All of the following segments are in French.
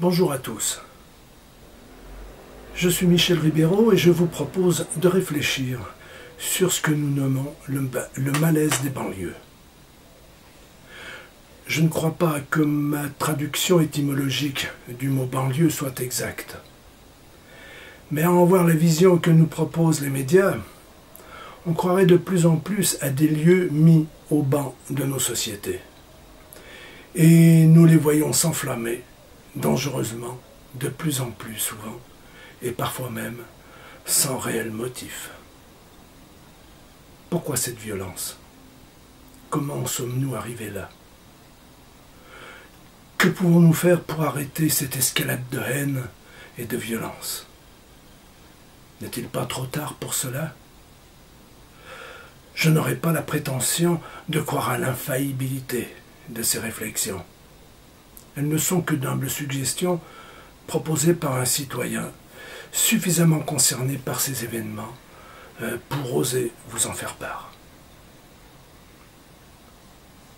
Bonjour à tous. Je suis Michel Ribeiro et je vous propose de réfléchir sur ce que nous nommons le malaise des banlieues. Je ne crois pas que ma traduction étymologique du mot banlieue soit exacte. Mais à en voir la vision que nous proposent les médias, on croirait de plus en plus à des lieux mis au ban de nos sociétés. Et nous les voyons s'enflammer, dangereusement, de plus en plus souvent, et parfois même sans réel motif. Pourquoi cette violence? Comment sommes-nous arrivés là? Que pouvons-nous faire pour arrêter cette escalade de haine et de violence? N'est-il pas trop tard pour cela? Je n'aurai pas la prétention de croire à l'infaillibilité de ces réflexions. Elles ne sont que d'humbles suggestions proposées par un citoyen suffisamment concerné par ces événements pour oser vous en faire part.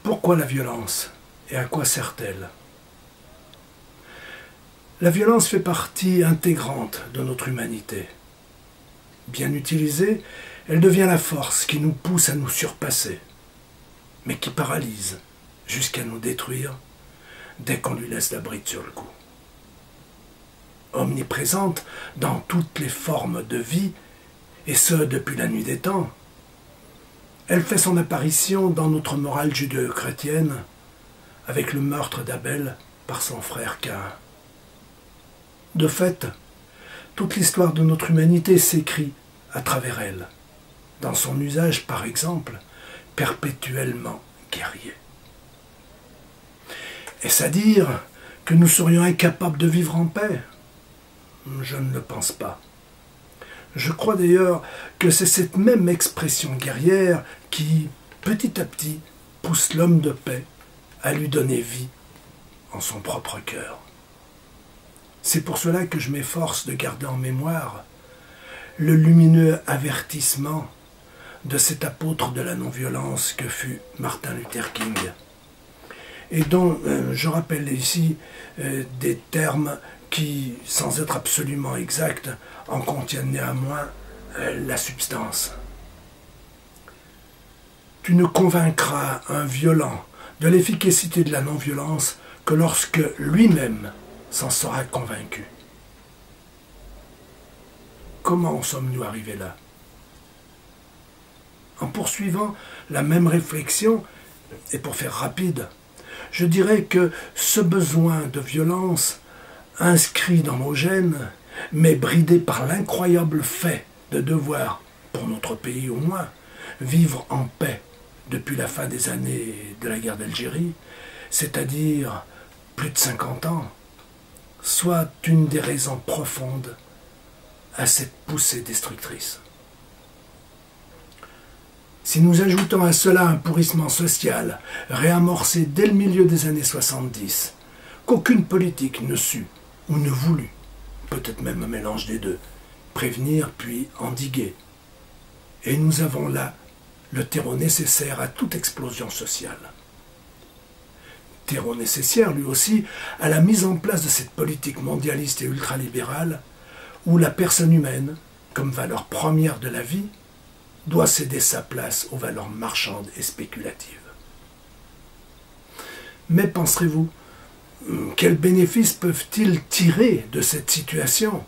Pourquoi la violence et à quoi sert-elle? La violence fait partie intégrante de notre humanité. Bien utilisée, elle devient la force qui nous pousse à nous surpasser, mais qui paralyse jusqu'à nous détruire dès qu'on lui laisse la bride sur le cou. Omniprésente dans toutes les formes de vie, et ce depuis la nuit des temps, elle fait son apparition dans notre morale judéo-chrétienne avec le meurtre d'Abel par son frère Caïn. De fait, toute l'histoire de notre humanité s'écrit à travers elle, dans son usage par exemple perpétuellement guerrier. Est-ce à dire que nous serions incapables de vivre en paix? Je ne le pense pas. Je crois d'ailleurs que c'est cette même expression guerrière qui, petit à petit, pousse l'homme de paix à lui donner vie en son propre cœur. C'est pour cela que je m'efforce de garder en mémoire le lumineux avertissement de cet apôtre de la non-violence que fut Martin Luther King, et dont je rappelle ici des termes qui, sans être absolument exacts, en contiennent néanmoins la substance. Tu ne convaincras un violent de l'efficacité de la non-violence que lorsque lui-même s'en sera convaincu. Comment en sommes-nous arrivés là? En poursuivant la même réflexion, et pour faire rapide, je dirais que ce besoin de violence, inscrit dans nos gènes, mais bridé par l'incroyable fait de devoir, pour notre pays au moins, vivre en paix depuis la fin des années de la guerre d'Algérie, c'est-à-dire plus de 50 ans, soit une des raisons profondes à cette poussée destructrice. Si nous ajoutons à cela un pourrissement social réamorcé dès le milieu des années 70, qu'aucune politique ne sut ou ne voulut, peut-être même un mélange des deux, prévenir puis endiguer, et nous avons là le terreau nécessaire à toute explosion sociale. Terreau nécessaire, lui aussi, à la mise en place de cette politique mondialiste et ultralibérale où la personne humaine, comme valeur première de la vie, doit céder sa place aux valeurs marchandes et spéculatives. Mais penserez-vous, quels bénéfices peuvent-ils tirer de cette situation?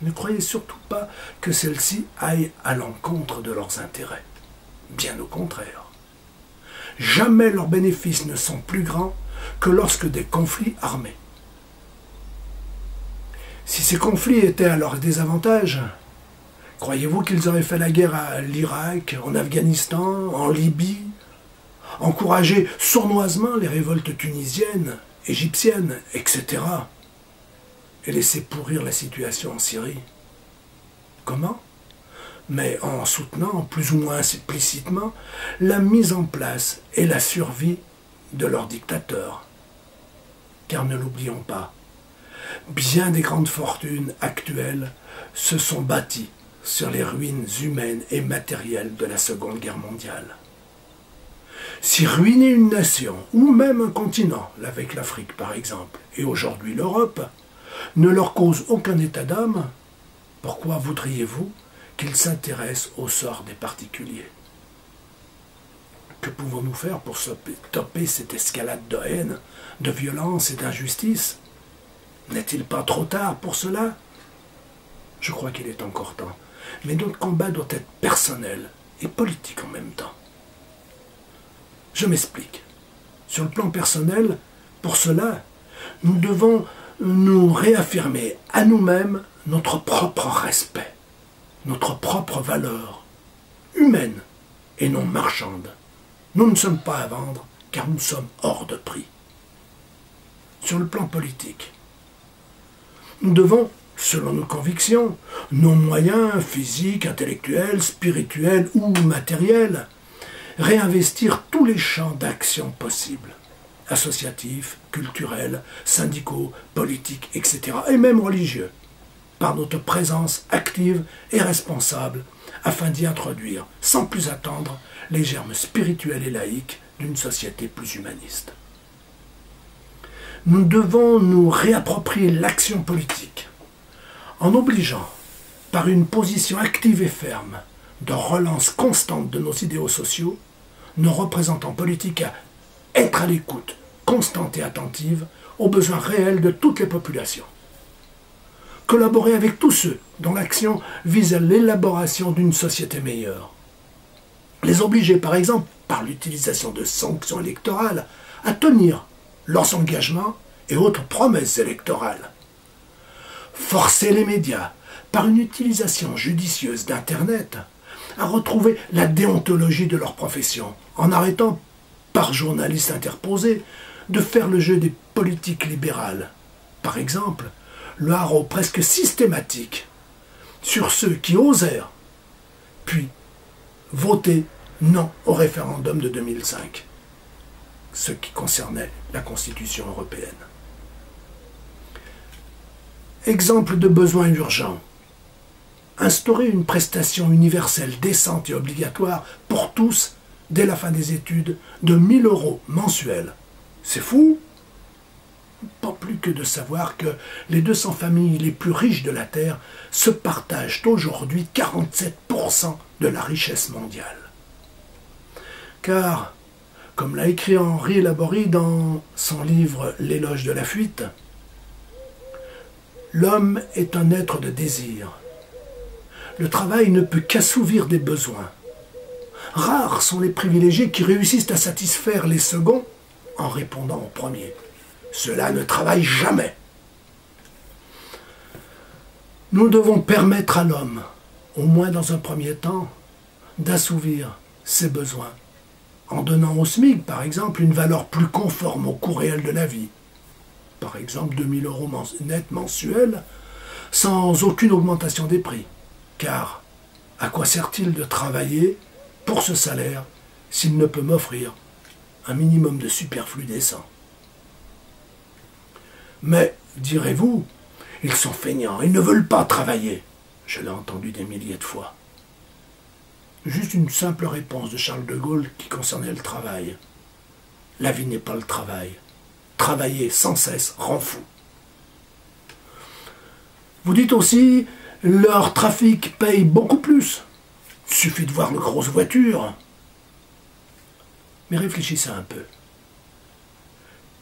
Ne croyez surtout pas que celle-ci aille à l'encontre de leurs intérêts. Bien au contraire. Jamais leurs bénéfices ne sont plus grands que lorsque des conflits armés. Si ces conflits étaient à leur désavantage, croyez-vous qu'ils auraient fait la guerre à l'Irak, en Afghanistan, en Libye, encouragé sournoisement les révoltes tunisiennes, égyptiennes, etc., et laissé pourrir la situation en Syrie? Comment? Mais en soutenant, plus ou moins implicitement, la mise en place et la survie de leurs dictateurs. Car ne l'oublions pas, bien des grandes fortunes actuelles se sont bâties sur les ruines humaines et matérielles de la Seconde Guerre mondiale. Si ruiner une nation, ou même un continent, avec l'Afrique par exemple, et aujourd'hui l'Europe, ne leur cause aucun état d'âme, pourquoi voudriez-vous qu'ils s'intéressent au sort des particuliers? Que pouvons-nous faire pour stopper cette escalade de haine, de violence et d'injustice? N'est-il pas trop tard pour cela? Je crois qu'il est encore temps, mais notre combat doit être personnel et politique en même temps. Je m'explique. Sur le plan personnel, pour cela, nous devons nous réaffirmer à nous-mêmes notre propre respect, notre propre valeur, humaine et non marchande. Nous ne sommes pas à vendre car nous sommes hors de prix. Sur le plan politique, nous devons, selon nos convictions, nos moyens physiques, intellectuels, spirituels ou matériels, réinvestir tous les champs d'action possibles, associatifs, culturels, syndicaux, politiques, etc., et même religieux, par notre présence active et responsable, afin d'y introduire, sans plus attendre, les germes spirituels et laïques d'une société plus humaniste. Nous devons nous réapproprier l'action politique, en obligeant, par une position active et ferme, de relance constante de nos idéaux sociaux, nos représentants politiques à être à l'écoute, constante et attentive, aux besoins réels de toutes les populations. Collaborer avec tous ceux dont l'action vise à l'élaboration d'une société meilleure. Les obliger, par exemple, par l'utilisation de sanctions électorales, à tenir leurs engagements et autres promesses électorales. Forcer les médias, par une utilisation judicieuse d'Internet, à retrouver la déontologie de leur profession, en arrêtant, par journalistes interposés, de faire le jeu des politiques libérales. Par exemple, le haro presque systématique sur ceux qui osèrent, puis voter non au référendum de 2005, ce qui concernait la Constitution européenne. Exemple de besoin urgent. Instaurer une prestation universelle décente et obligatoire pour tous dès la fin des études de 1 000 € mensuels. C'est fou? Pas plus que de savoir que les 200 familles les plus riches de la Terre se partagent aujourd'hui 47% de la richesse mondiale. Car, comme l'a écrit Henri Laborie dans son livre L'éloge de la fuite, l'homme est un être de désir. Le travail ne peut qu'assouvir des besoins. Rares sont les privilégiés qui réussissent à satisfaire les seconds en répondant aux premiers. Ceux-là ne travaillent jamais. Nous devons permettre à l'homme, au moins dans un premier temps, d'assouvir ses besoins, en donnant au SMIC, par exemple, une valeur plus conforme au coût réel de la vie. Par exemple, 2 000 € net mensuels, sans aucune augmentation des prix. Car, à quoi sert-il de travailler pour ce salaire s'il ne peut m'offrir un minimum de superflu décent? Mais, direz-vous, ils sont feignants, ils ne veulent pas travailler. Je l'ai entendu des milliers de fois. Juste une simple réponse de Charles de Gaulle qui concernait le travail. La vie n'est pas le travail. Travailler sans cesse rend fou. Vous dites aussi, leur trafic paye beaucoup plus. Il suffit de voir les grosses voitures. Mais réfléchissez un peu.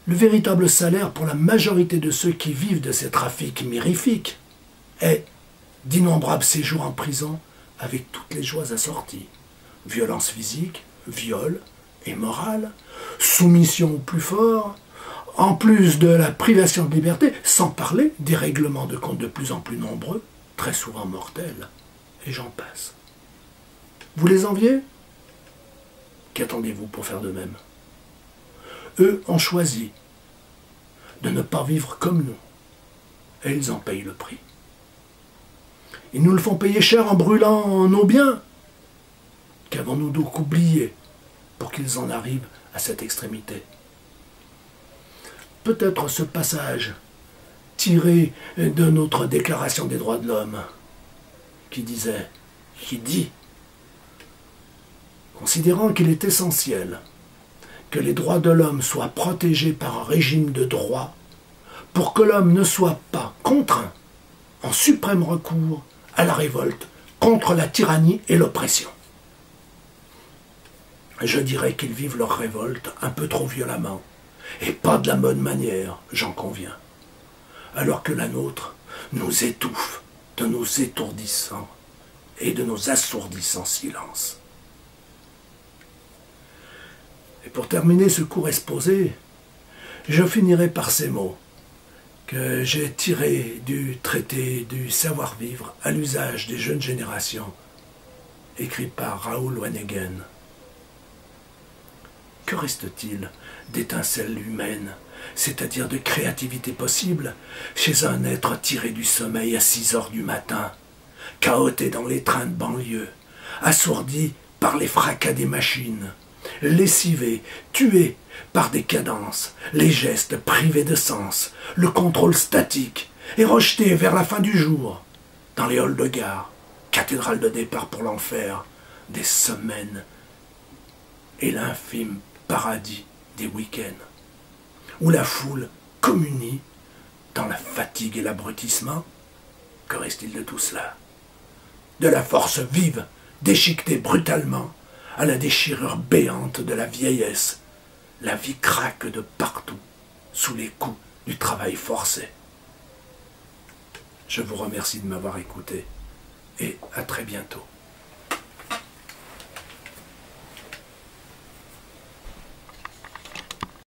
Le véritable salaire pour la majorité de ceux qui vivent de ces trafics mirifiques est d'innombrables séjours en prison avec toutes les joies assorties. Violence physique, viol et morale, soumission au plus fort, en plus de la privation de liberté, sans parler des règlements de compte de plus en plus nombreux, très souvent mortels, et j'en passe. Vous les enviez? Qu'attendez-vous pour faire de même? Eux ont choisi de ne pas vivre comme nous, et ils en payent le prix. Ils nous le font payer cher en brûlant nos biens. Qu'avons-nous donc oublié pour qu'ils en arrivent à cette extrémité? Peut-être ce passage tiré de notre Déclaration des droits de l'homme qui dit, considérant qu'il est essentiel que les droits de l'homme soient protégés par un régime de droit pour que l'homme ne soit pas contraint, en suprême recours, à la révolte contre la tyrannie et l'oppression. Je dirais qu'ils vivent leur révolte un peu trop violemment, et pas de la bonne manière, j'en conviens, alors que la nôtre nous étouffe de nos étourdissants et de nos assourdissants silences. Et pour terminer ce court exposé, je finirai par ces mots que j'ai tirés du traité du savoir-vivre à l'usage des jeunes générations, écrit par Raoul Wanegen. Que reste-t-il d'étincelles humaines, c'est-à-dire de créativité possible, chez un être tiré du sommeil à 6 heures du matin, cahoté dans les trains de banlieue, assourdi par les fracas des machines, lessivé, tué par des cadences, les gestes privés de sens, le contrôle statique, et rejeté vers la fin du jour, dans les halls de gare, cathédrale de départ pour l'enfer, des semaines, et l'infime paradis des week-ends, où la foule communie dans la fatigue et l'abrutissement. Que reste-t-il de tout cela? De la force vive, déchiquetée brutalement, à la déchirure béante de la vieillesse. La vie craque de partout, sous les coups du travail forcé. Je vous remercie de m'avoir écouté, et à très bientôt.